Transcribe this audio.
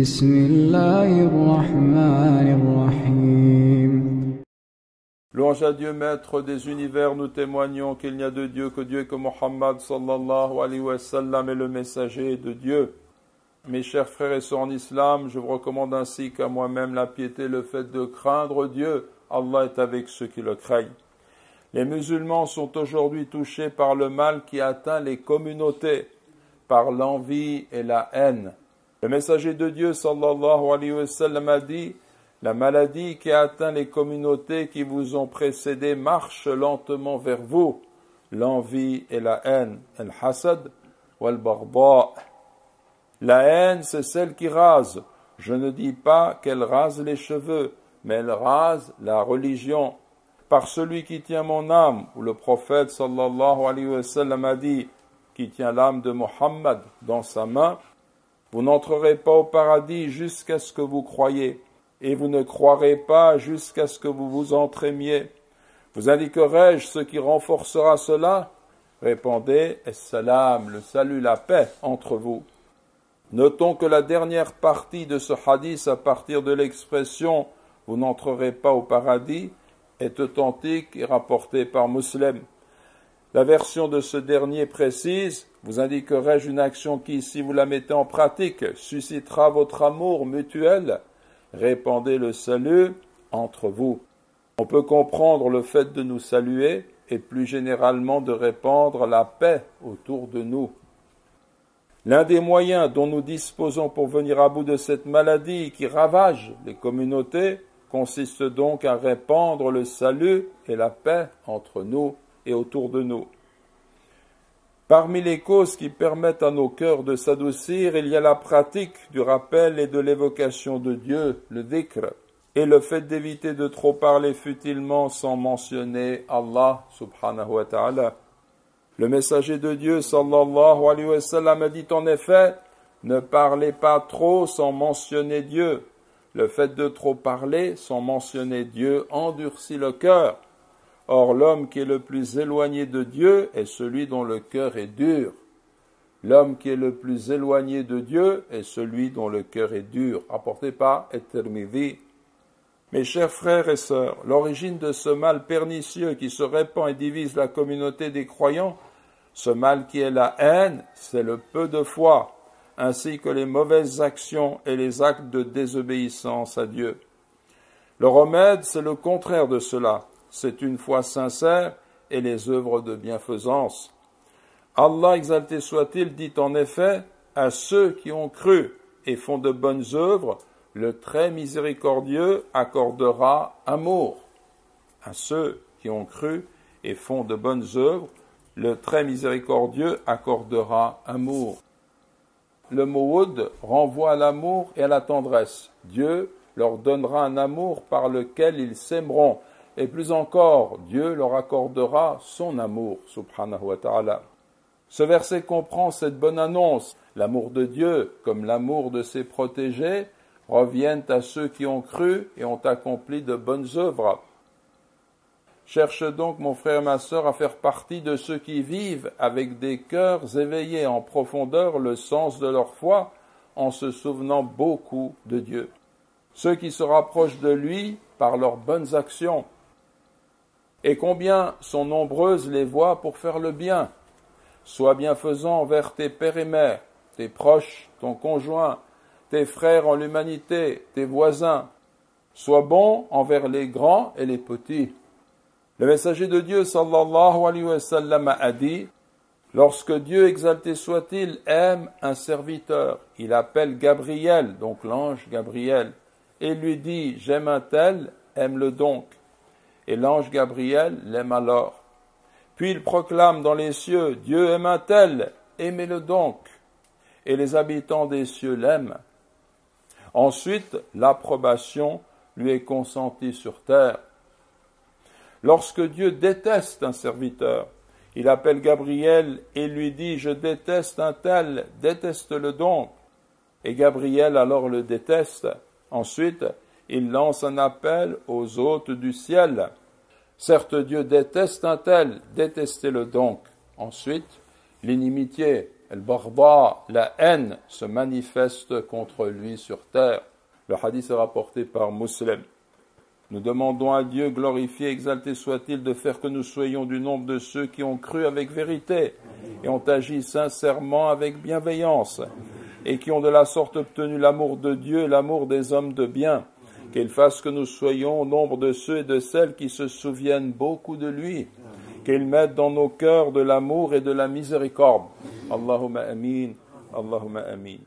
بسم الله الرحمن الرحيم. Louange à Dieu, maître des univers, nous témoignons qu'il n'y a de Dieu que Dieu et que Mohammed sallallahu alayhi wa sallam est le messager de Dieu. Mes chers frères et sœurs en islam, je vous recommande ainsi qu'à moi-même la piété, le fait de craindre Dieu. Allah est avec ceux qui le craignent. Les musulmans sont aujourd'hui touchés par le mal qui atteint les communautés, par l'envie et la haine. Le messager de Dieu sallallahu alayhi wa sallam a dit: la maladie qui a atteint les communautés qui vous ont précédé marche lentement vers vous, l'envie et la haine, al-hasad wal-baghdha. La haine, c'est celle qui rase. Je ne dis pas qu'elle rase les cheveux, mais elle rase la religion. Par celui qui tient mon âme, où le prophète sallallahu alayhi wa sallam a dit, qui tient l'âme de Mohammed dans sa main, vous n'entrerez pas au paradis jusqu'à ce que vous croyiez, et vous ne croirez pas jusqu'à ce que vous vous entraîniez. Vous indiquerai-je ce qui renforcera cela? Répondez, As-salam, le salut, la paix entre vous. Notons que la dernière partie de ce hadith, à partir de l'expression « vous n'entrerez pas au paradis », est authentique et rapportée par Muslim. La version de ce dernier précise « vous indiquerai-je une action qui, si vous la mettez en pratique, suscitera votre amour mutuel ?» Répandez le salut entre vous. On peut comprendre le fait de nous saluer et plus généralement de répandre la paix autour de nous. L'un des moyens dont nous disposons pour venir à bout de cette maladie qui ravage les communautés consiste donc à répandre le salut et la paix entre nous et autour de nous. Parmi les causes qui permettent à nos cœurs de s'adoucir, il y a la pratique du rappel et de l'évocation de Dieu, le dhikr, et le fait d'éviter de trop parler futilement sans mentionner Allah subhanahu wa ta'ala. Le messager de Dieu sallallahu alayhi wa sallam a dit en effet, ne parlez pas trop sans mentionner Dieu. Le fait de trop parler sans mentionner Dieu endurcit le cœur. Or, l'homme qui est le plus éloigné de Dieu est celui dont le cœur est dur. L'homme qui est le plus éloigné de Dieu est celui dont le cœur est dur. Rapporté par At-Tirmidhi. Mes chers frères et sœurs, l'origine de ce mal pernicieux qui se répand et divise la communauté des croyants, ce mal qui est la haine, c'est le peu de foi, ainsi que les mauvaises actions et les actes de désobéissance à Dieu. Le remède, c'est le contraire de cela. C'est une foi sincère et les œuvres de bienfaisance. Allah, exalté soit-il, dit en effet, à ceux qui ont cru et font de bonnes œuvres, le très miséricordieux accordera amour. À ceux qui ont cru et font de bonnes œuvres, le très miséricordieux accordera amour. Le mot Woud renvoie à l'amour et à la tendresse. Dieu leur donnera un amour par lequel ils s'aimeront. Et plus encore, Dieu leur accordera son amour, subhanahu wa ta'ala. Ce verset comprend cette bonne annonce. L'amour de Dieu, comme l'amour de ses protégés, reviennent à ceux qui ont cru et ont accompli de bonnes œuvres. Cherche donc, mon frère et ma sœur, à faire partie de ceux qui vivent avec des cœurs éveillés en profondeur le sens de leur foi, en se souvenant beaucoup de Dieu. Ceux qui se rapprochent de lui par leurs bonnes actions. Et combien sont nombreuses les voies pour faire le bien. Sois bienfaisant envers tes pères et mères, tes proches, ton conjoint, tes frères en l'humanité, tes voisins. Sois bon envers les grands et les petits. Le messager de Dieu, sallallahu alayhi wa sallam, a dit, lorsque Dieu, exalté soit-il, aime un serviteur, il appelle Gabriel, donc l'ange Gabriel, et lui dit, j'aime un tel, aime-le donc. Et l'ange Gabriel l'aime alors. Puis il proclame dans les cieux, Dieu aime un tel, aimez-le donc. Et les habitants des cieux l'aiment. Ensuite, l'approbation lui est consentie sur terre. Lorsque Dieu déteste un serviteur, il appelle Gabriel et lui dit « Je déteste un tel, déteste-le donc ». Et Gabriel alors le déteste. Ensuite, il lance un appel aux hôtes du ciel. Certes, Dieu déteste un tel, détestez-le donc. Ensuite, l'inimitié, al-baghdha, la haine se manifeste contre lui sur terre. Le hadith est rapporté par Muslim. Nous demandons à Dieu, glorifié, exalté soit-il, de faire que nous soyons du nombre de ceux qui ont cru avec vérité et ont agi sincèrement avec bienveillance et qui ont de la sorte obtenu l'amour de Dieu et l'amour des hommes de bien. Qu'il fasse que nous soyons au nombre de ceux et de celles qui se souviennent beaucoup de lui. Qu'il mette dans nos cœurs de l'amour et de la miséricorde. Allahumma amin, Allahumma amin.